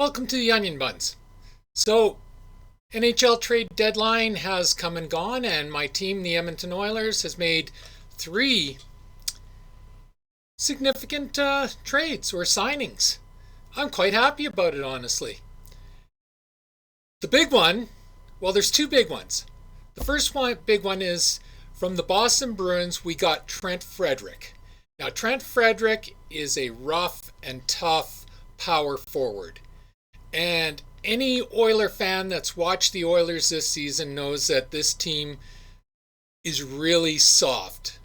Welcome to the Onion Buns. So, NHL Trade Deadline has come and gone, and my team, the Edmonton Oilers, has made three significant trades or signings. I'm quite happy about it, honestly. The big one, well, there's two big ones. The first one, big one is from the Boston Bruins, we got Trent Frederic. Now, Trent Frederic is a rough and tough power forward. And any Oiler fan that's watched the Oilers this season knows that this team is really soft.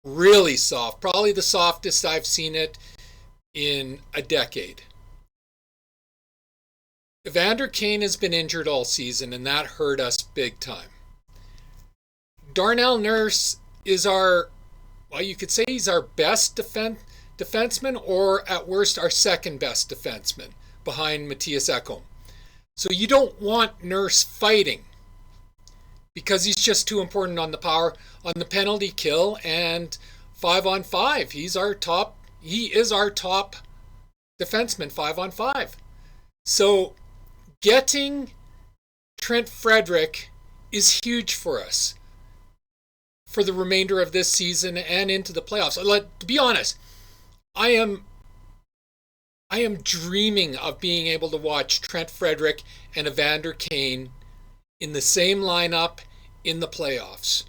Really soft. Probably the softest I've seen it in a decade. Evander Kane has been injured all season, and that hurt us big time. Darnell Nurse is you could say he's our best defenseman, or at worst our second best defenseman, behind Matthias Ekholm. So you don't want Nurse fighting because he's just too important on the penalty kill, and 5-on-5. He is our top defenseman 5-on-5. So getting Trent Frederic is huge for us for the remainder of this season and into the playoffs. To be honest, I am dreaming of being able to watch Trent Frederic and Evander Kane in the same lineup in the playoffs.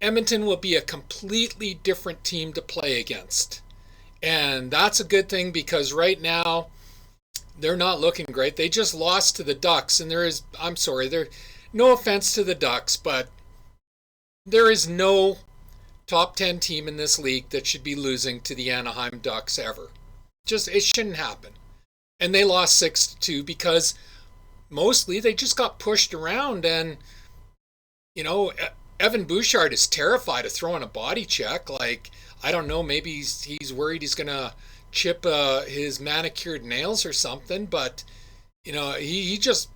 Edmonton will be a completely different team to play against. And that's a good thing because right now they're not looking great. They just lost to the Ducks, and no offense to the Ducks, but there is no top 10 team in this league that should be losing to the Anaheim Ducks ever. It shouldn't happen. And they lost 6-2 because mostly they just got pushed around, and Evan Bouchard is terrified of throwing a body check. I don't know, maybe he's worried he's going to chip his manicured nails or something, but he just,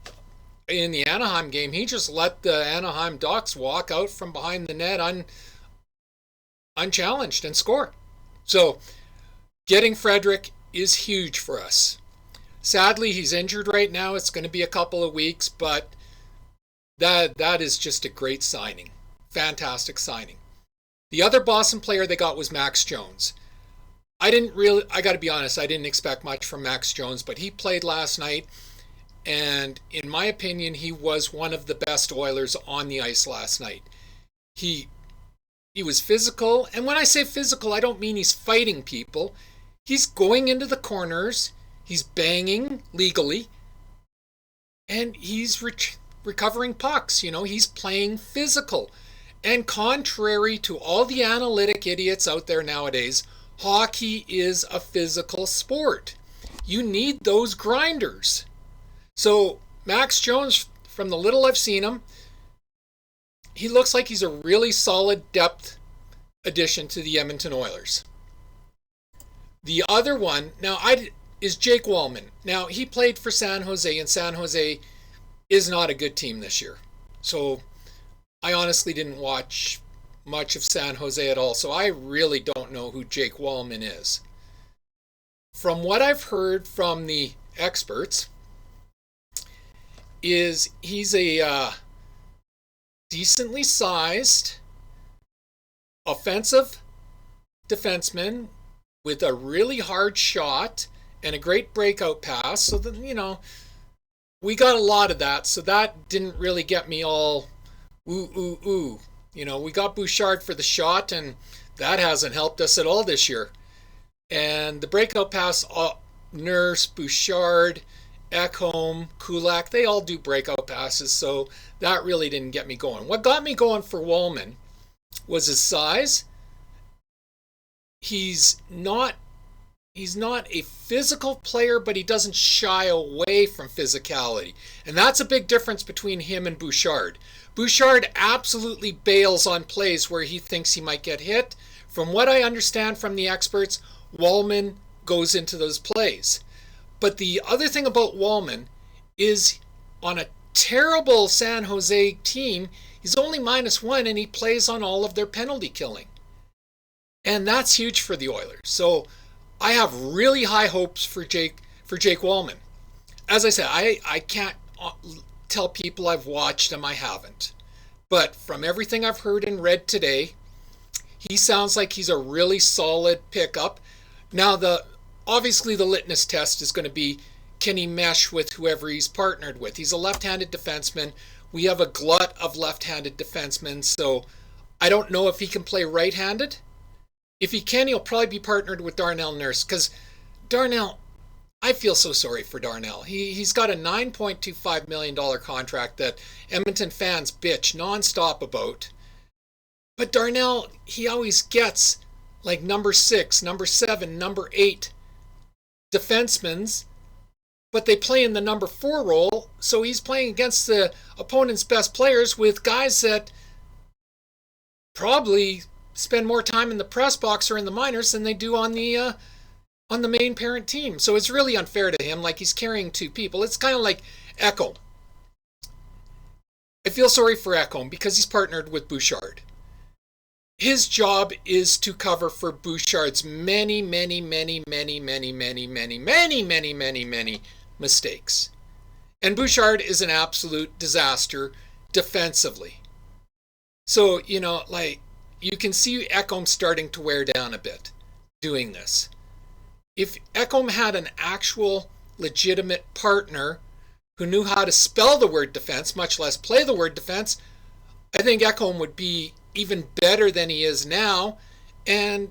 in the Anaheim game, he just let the Anaheim Ducks walk out from behind the net unchallenged and score. So getting Frederic is huge for us. Sadly, he's injured right now. It's going to be a couple of weeks, but that is just a great signing. Fantastic signing. The other Boston player they got was Max Jones. I got to be honest, I didn't expect much from Max Jones, but he played last night, and in my opinion, he was one of the best Oilers on the ice last night. He was physical, and when I say physical, I don't mean he's fighting people. He's going into the corners, he's banging legally, and he's recovering pucks. He's playing physical. And contrary to all the analytic idiots out there nowadays, hockey is a physical sport. You need those grinders. So Max Jones, from the little I've seen him, he looks like he's a really solid depth addition to the Edmonton Oilers. The other one is Jake Wallman. Now, he played for San Jose, and San Jose is not a good team this year. So I honestly didn't watch much of San Jose at all, so I really don't know who Jake Wallman is. From what I've heard from the experts, is he's a decently sized offensive defenseman with a really hard shot and a great breakout pass. So that, we got a lot of that. So that didn't really get me all ooh. We got Bouchard for the shot, and that hasn't helped us at all this year. And the breakout pass, Nurse, Bouchard, Ekholm, Kulak, they all do breakout passes, so that really didn't get me going. What got me going for Wallman was his size. He's not a physical player, but he doesn't shy away from physicality. And that's a big difference between him and Bouchard. Bouchard absolutely bails on plays where he thinks he might get hit. From what I understand from the experts, Wallman goes into those plays. But the other thing about Wallman is on a terrible San Jose team, he's only -1 and he plays on all of their penalty killing. And that's huge for the Oilers. So I have really high hopes for Jake Wallman. as I said, I can't tell people I've watched him. I haven't. But from everything I've heard and read today, he sounds like he's a really solid pickup. Now, obviously the litmus test is going to be, can he mesh with whoever he's partnered with? He's a left-handed defenseman. We have a glut of left-handed defensemen, so I don't know if he can play right-handed. If he can, he'll probably be partnered with Darnell Nurse, because Darnell, I feel so sorry for Darnell. He's got a $9.25 million contract that Edmonton fans bitch nonstop about. But Darnell, he always gets like number 6, number 7, number 8 defensemen, but they play in the number 4 role, so he's playing against the opponent's best players with guys that probably spend more time in the press box or in the minors than they do on the main parent team. So it's really unfair to him, like he's carrying 2 people. It's kind of like Ekholm. I feel sorry for Ekholm because he's partnered with Bouchard. His job is to cover for Bouchard's many mistakes. And Bouchard is an absolute disaster defensively. So, like, you can see Ekholm starting to wear down a bit doing this. If Ekholm had an actual legitimate partner who knew how to spell the word defense, much less play the word defense, I think Ekholm would be even better than he is now. And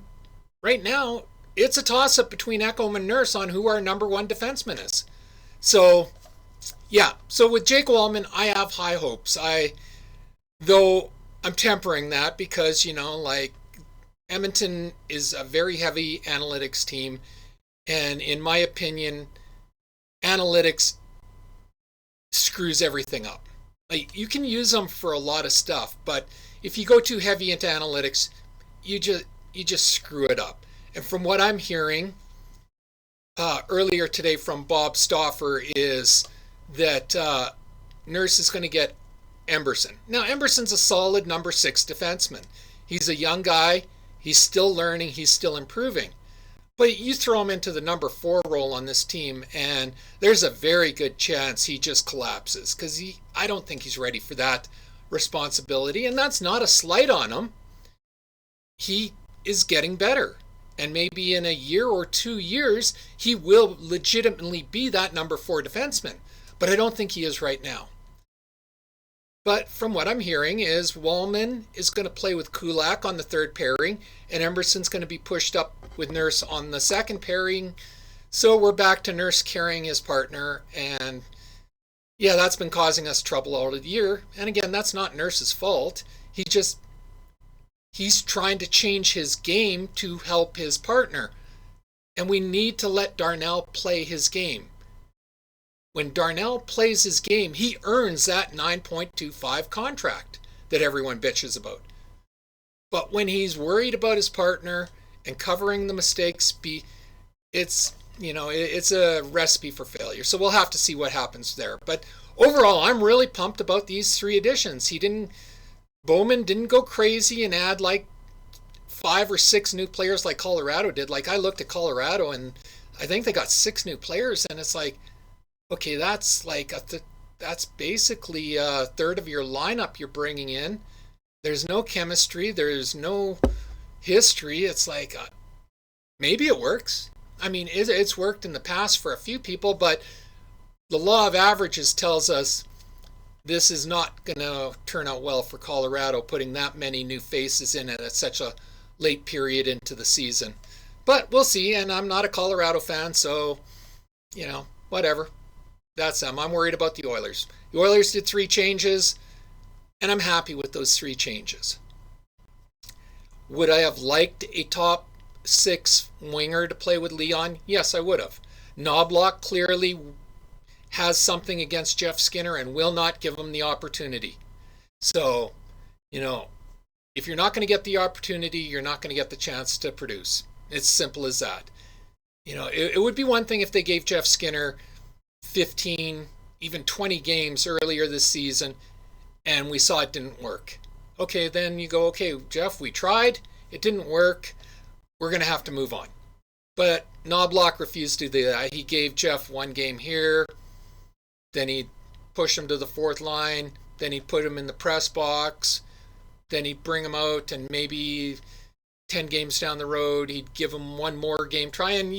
right now, it's a toss-up between Ekholm and Nurse on who our number 1 defenseman is. So, yeah. So with Jake Wallman, I have high hopes. Though I'm tempering that because, like, Edmonton is a very heavy analytics team. And in my opinion, analytics screws everything up. Like, you can use them for a lot of stuff, but if you go too heavy into analytics, you just screw it up. And from what I'm hearing earlier today from Bob Stauffer is that Nurse is going to get Emberson. Now, Emberson's a solid number 6 defenseman. He's a young guy. He's still learning. He's still improving. But you throw him into the number 4 role on this team, and there's a very good chance he just collapses because I don't think he's ready for that responsibility. And that's not a slight on him. He is getting better. And maybe in a year or 2 years, he will legitimately be that number 4 defenseman. But I don't think he is right now. But from what I'm hearing is Wallman is going to play with Kulak on the 3rd pairing, and Emberson's going to be pushed up with Nurse on the 2nd pairing. So we're back to Nurse carrying his partner, and yeah, that's been causing us trouble all the year. And again, that's not Nurse's fault. He's trying to change his game to help his partner. And we need to let Darnell play his game. When Darnell plays his game, he earns that $9.25 contract that everyone bitches about. But when he's worried about his partner and covering the mistakes, it's a recipe for failure. So we'll have to see what happens there. But overall, I'm really pumped about these 3 additions. Bowman didn't go crazy and add like 5 or 6 new players like Colorado did. Like, I looked at Colorado and I think they got 6 new players, and it's like, okay, that's like that's basically a third of your lineup you're bringing in. There's no chemistry. There's no history. It's like, maybe it works. I mean, it's worked in the past for a few people, but the law of averages tells us this is not going to turn out well for Colorado, putting that many new faces in at such a late period into the season. But we'll see, and I'm not a Colorado fan, so, whatever. That's them. I'm worried about the Oilers. The Oilers did 3 changes, and I'm happy with those 3 changes. Would I have liked a top 6 winger to play with Leon? Yes, I would have. Knobloch clearly has something against Jeff Skinner and will not give him the opportunity. So, if you're not going to get the opportunity, you're not going to get the chance to produce. It's simple as that. It would be one thing if they gave Jeff Skinner 15, even 20 games earlier this season, and we saw it didn't work. Okay, then you go, okay, Jeff, we tried. It didn't work. We're going to have to move on. But Knobloch refused to do that. He gave Jeff 1 game here, then he'd push him to the fourth line, then he'd put him in the press box, then he'd bring him out, and maybe 10 games down the road, he'd give him one more game. Try and,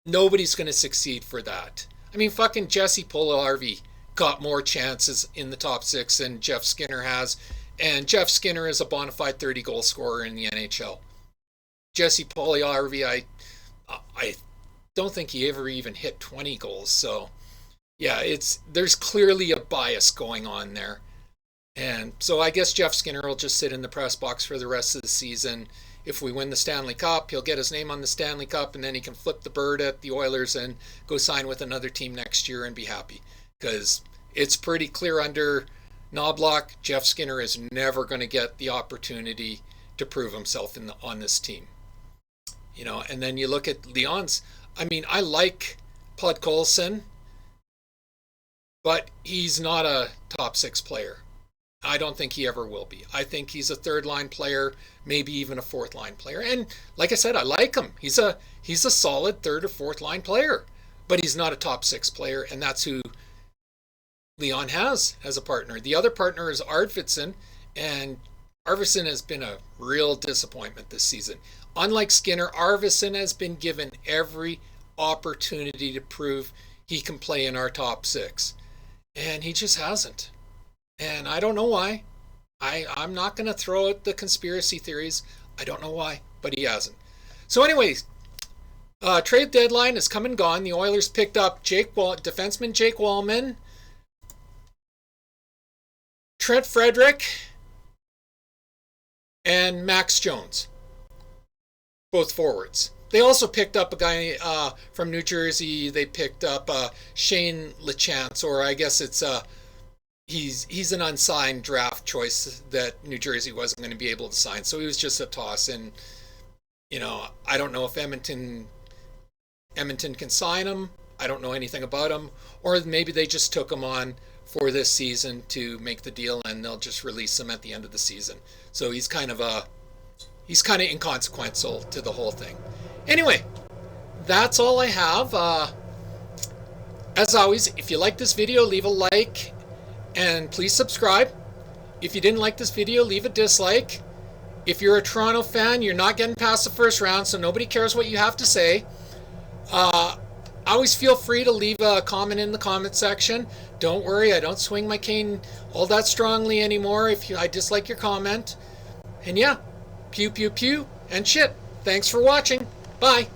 nobody's going to succeed for that. I mean, fucking Jesse Puljujärvi got more chances in the top six than Jeff Skinner has, and Jeff Skinner is a bona fide 30-goal scorer in the NHL. Jesse Puljujärvi, I don't think he ever even hit 20 goals. So, yeah, there's clearly a bias going on there. And so I guess Jeff Skinner will just sit in the press box for the rest of the season. If we win the Stanley Cup, he'll get his name on the Stanley Cup, and then he can flip the bird at the Oilers and go sign with another team next year and be happy. Because it's pretty clear under Knobloch, Jeff Skinner is never going to get the opportunity to prove himself on this team. And then you look at Leon's. I mean, I like Podkolzin, but he's not a top six player. I don't think he ever will be. I think he's a third line player, maybe even a fourth line player. And like I said, I like him. He's a solid third or fourth line player, but he's not a top six player, and that's who Leon has as a partner. The other partner is Arvidsson, and Arvidsson has been a real disappointment this season. Unlike Skinner, Arvidsson has been given every opportunity to prove he can play in our top six, and he just hasn't. And I don't know why. I'm not going to throw out the conspiracy theories. I don't know why, but he hasn't. So anyways, trade deadline has come and gone. The Oilers picked up defenseman Jake Wallman, Trent Frederick, and Max Jones, both forwards. They also picked up a guy from New Jersey. They picked up Shane Lachance, or I guess it's he's an unsigned draft choice that New Jersey wasn't going to be able to sign. So he was just a toss. And, I don't know if Edmonton can sign him. I don't know anything about him. Or maybe they just took him on for this season to make the deal, and they'll just release him at the end of the season. So he's kind of inconsequential to the whole thing. Anyway, that's all I have. As always, if you like this video, leave a like. And please subscribe. If you didn't like this video, leave a dislike. If you're a Toronto fan, you're not getting past the first round, so nobody cares what you have to say. Always feel free to leave a comment in the comment section. Don't worry, I don't swing my cane all that strongly anymore if I dislike your comment. And yeah, pew pew pew and shit. Thanks for watching. Bye.